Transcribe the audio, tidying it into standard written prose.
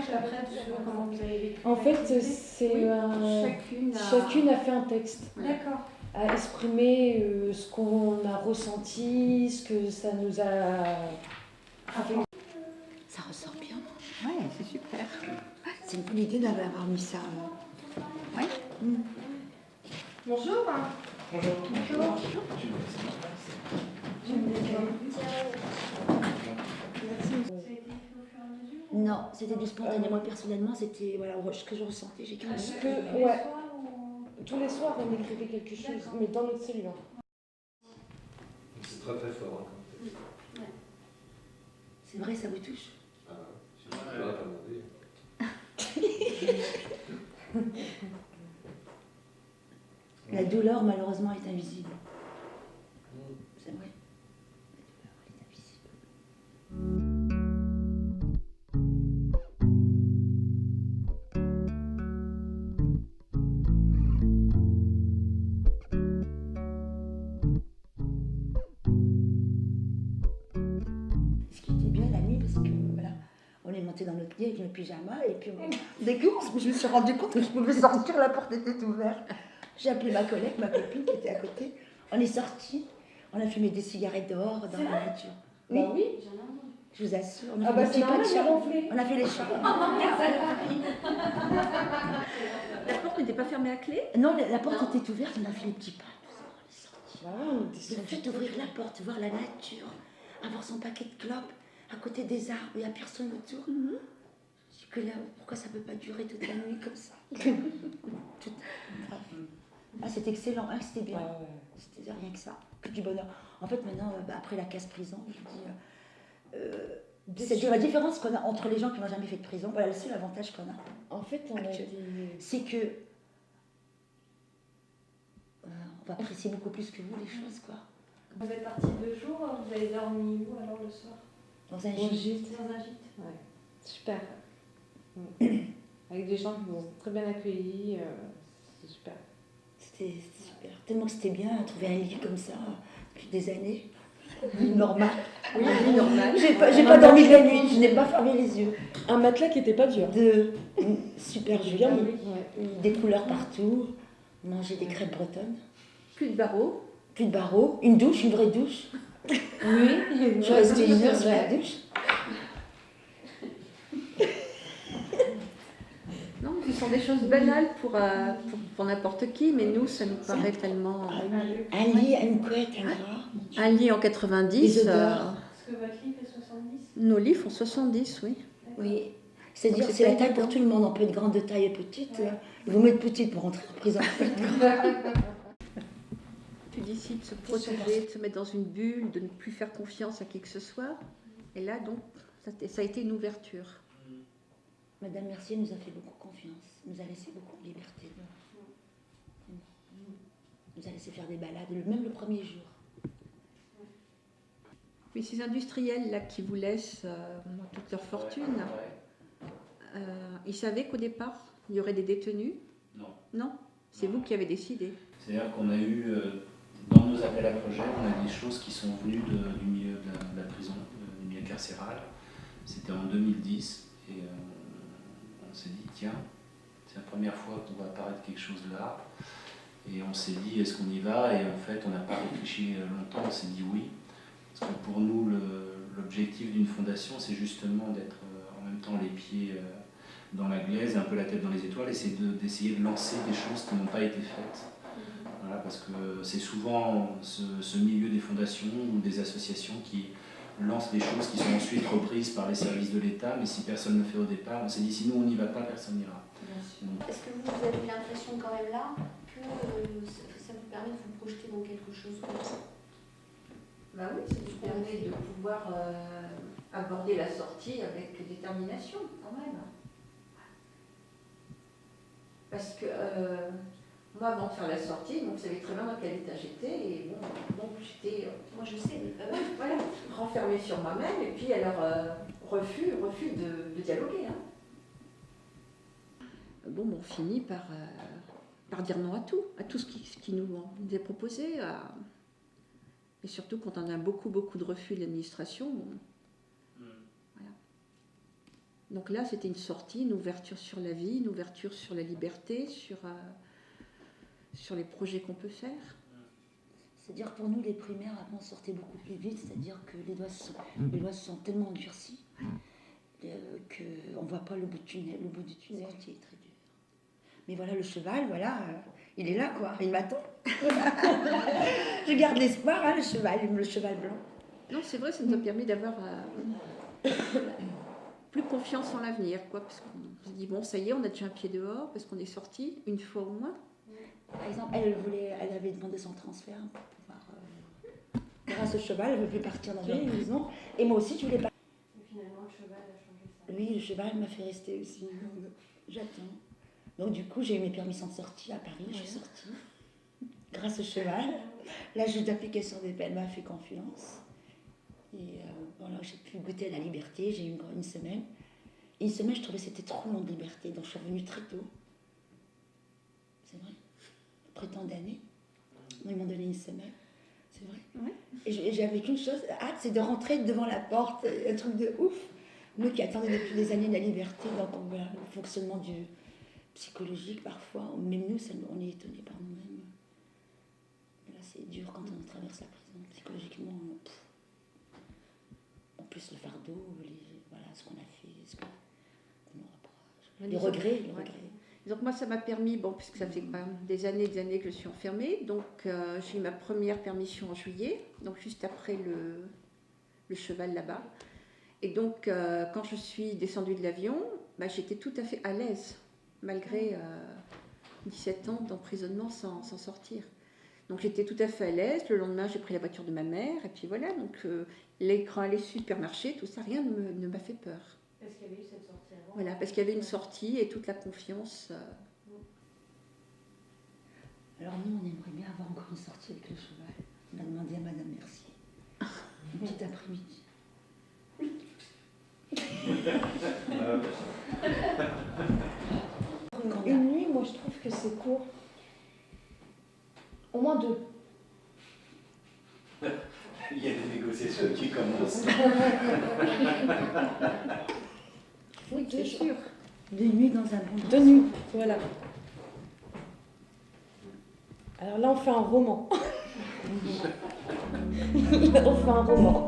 messages après, comment vous avez vécu? En fait, c'est chacune a fait un texte. D'accord. A exprimé ce qu'on a ressenti, ce que ça nous a fait. Ça ressort bien. Ouais, c'est super. C'est une bonne idée d'avoir mis ça. Ouais. Bonjour. Bonjour. Bonjour. Non, c'était du spontané. Moi, personnellement, c'était voilà, ce que je ressentais. J'ai écrit. Ouais. Tous les soirs, on écrivait quelque chose, mais dans notre cellule. C'est très très fort. Hein. C'est vrai, ça vous touche? Ah, je ne vais pas demander. La douleur, malheureusement, est invisible. C'est vrai. La douleur, elle est invisible. Ce qui était bien la nuit, parce que voilà, on est monté dans notre lit avec nos pyjamas, et puis dès que je me suis rendu compte que je pouvais sortir, la porte était ouverte. J'ai appelé ma collègue, ma copine qui était à côté. On est sortis, on a fumé des cigarettes dehors dans la nature. Oui. Bah oui. Je vous assure. On a Ah fait bah des c'est petits pas normal, de j'ai chambre. ronflé. On a fait les chambres. La porte n'était pas fermée à clé? Non, la porte était ouverte, on a fait les petits pas. On est sortis. Bah ouais, on était Le sortis. fait d'ouvrir la porte, voir la nature, avoir son paquet de clopes à côté des arbres, il n'y a personne autour. Je dis que là, pourquoi ça ne peut pas durer toute la nuit comme ça? Ah, c'était excellent, hein, c'était bien. Ah ouais. C'était rien que ça, que du bonheur. En fait, maintenant, après la case prison, je dis, c'est la différence qu'on a entre les gens qui n'ont jamais fait de prison. Voilà le seul avantage qu'on a. En fait, on a Actuel. des... C'est que on va apprécier beaucoup plus que vous les choses, quoi. Vous êtes parti 2 jours, vous avez dormi où alors le soir? Dans un Bon, gîte. Dans un gîte. Ouais. Super. Avec des gens qui nous ont très bien accueillis, c'est super. C'était super. Tellement que c'était bien, trouver un lit comme ça depuis des années. Normal. Oui, oui, normal. J'ai pas dormi de la nuit, je n'ai pas fermé les yeux. Un matelas qui était pas dur. Super Bien joli. mis. Ouais. Des couleurs partout. Manger des crêpes bretonnes. Plus de barreaux. Plus de barreaux. Une douche, une vraie douche. Oui. Je suis restée 1 heure sur la douche. Non, ce sont des choses banales pour n'importe qui, mais nous, ça nous paraît tellement... Un lit, une couette, un drap. Un lit en 90, Les odeurs. Est-ce que votre lit fait 70? nos lits font 70, oui. Oui. C'est-à-dire Donc, c'est la pas taille pour évident. tout le monde. On peut être grande de taille et petite. Il vaut mieux être petite pour rentrer en prison. Tu décides de se protéger, de se mettre dans une bulle, de ne plus faire confiance à qui que ce soit. Et là, donc, ça a été une ouverture. Madame Mercier nous a fait beaucoup confiance, nous a laissé beaucoup de liberté. Nous a laissé faire des balades, même le premier jour. Mais ces industriels-là qui vous laissent toute leur fortune, ils savaient qu'au départ, il y aurait des détenus? Non. Non? C'est vous qui avez décidé. C'est-à-dire qu'on a eu, dans nos appels à projets, on a des choses qui sont venues du milieu de la prison, du milieu carcéral. C'était en 2010 et on s'est dit, tiens, c'est la première fois qu'on va apparaître quelque chose là. Et on s'est dit, est-ce qu'on y va? Et en fait, on n'a pas réfléchi longtemps, on s'est dit oui. Parce que pour nous, l'objectif d'une fondation, c'est justement d'être en même temps les pieds dans la glaise et un peu la tête dans les étoiles, et c'est d'essayer de lancer des choses qui n'ont pas été faites. Voilà, parce que c'est souvent ce milieu des fondations ou des associations qui lancent des choses qui sont ensuite reprises par les services de l'État, mais si personne ne le fait au départ, on s'est dit si nous on n'y va pas, personne n'ira. Est-ce que vous avez l'impression quand même là que ça vous permet de vous projeter dans quelque chose comme ça? Bah oui, ça nous permet de pouvoir aborder la sortie avec détermination quand même. Parce que moi, avant de faire la sortie, vous savez très bien dans quel état j'étais, et bon j'étais, Moi je sais, mais voilà, renfermée sur moi-même, et puis alors refus de dialoguer. Hein. Bon, on finit par dire non à tout ce qui nous est proposé. Et surtout quand on a beaucoup de refus de l'administration. Voilà. Donc là, c'était une sortie, une ouverture sur la vie, une ouverture sur la liberté, sur les projets qu'on peut faire. C'est-à-dire pour nous, les primaires, avant, on sortait beaucoup plus vite, c'est-à-dire que les doigts se sont tellement endurcis qu'on ne voit pas le bout du tunnel. Le bout du tunnel qui est très dur. Mais voilà, le cheval, voilà, il est là, quoi, il m'attend. Je garde l'espoir, hein, le cheval blanc. Non, c'est vrai, ça nous a permis d'avoir plus confiance en l'avenir, quoi, parce qu'on se dit, bon, ça y est, on a déjà un pied dehors, parce qu'on est sorti une fois au moins. Par exemple, elle avait demandé son transfert pour pouvoir... grâce au cheval, elle ne veut plus partir dans une maison. Et moi aussi, je voulais pas. Et finalement, le cheval a changé ça. Oui, le cheval m'a fait rester aussi. J'attends. Donc du coup, j'ai eu mes permissions de sortie à Paris, je suis sortie. Grâce au cheval. L'ajout d'application des peines m'a fait confiance. Et voilà, j'ai pu goûter à la liberté, j'ai eu une semaine. Et une semaine, je trouvais que c'était trop long de liberté, donc je suis revenue très tôt. C'est vrai. Après tant d'années. Ils m'ont donné une semaine. C'est vrai. Ouais. Et j'avais qu'une chose, hâte, c'est de rentrer devant la porte, un truc de ouf. Nous qui attendions depuis des années la liberté, donc voilà, le fonctionnement du psychologique parfois, même nous, on est étonnés par nous-mêmes. Là, c'est dur quand on traverse la prison, psychologiquement. En plus, le fardeau, voilà, ce qu'on a fait, ce qu'on nous reproche. Les regrets. Donc moi, ça m'a permis, bon, puisque ça fait quand même des années que je suis enfermée, donc j'ai eu ma première permission en juillet, donc juste après le cheval là-bas. Et donc, quand je suis descendue de l'avion, bah, j'étais tout à fait à l'aise, malgré 17 ans d'emprisonnement sans sortir. Donc j'étais tout à fait à l'aise. Le lendemain, j'ai pris la voiture de ma mère, et puis voilà, donc l'écran à les supermarchés, tout ça, rien ne m'a fait peur. Parce qu'il y avait eu cette sortie avant. Voilà, parce qu'il y avait une sortie et toute la confiance. Alors nous, on aimerait bien avoir encore une sortie avec le cheval. On a demandé à Madame Mercier. Une petite après-midi. Une nuit, moi je trouve que c'est court. Au moins 2. Il y a des négociations qui commencent. Oui, c'est sûr. 2 nuits dans un bon 2 nuits, voilà. Alors là, on fait un roman. On fait un roman.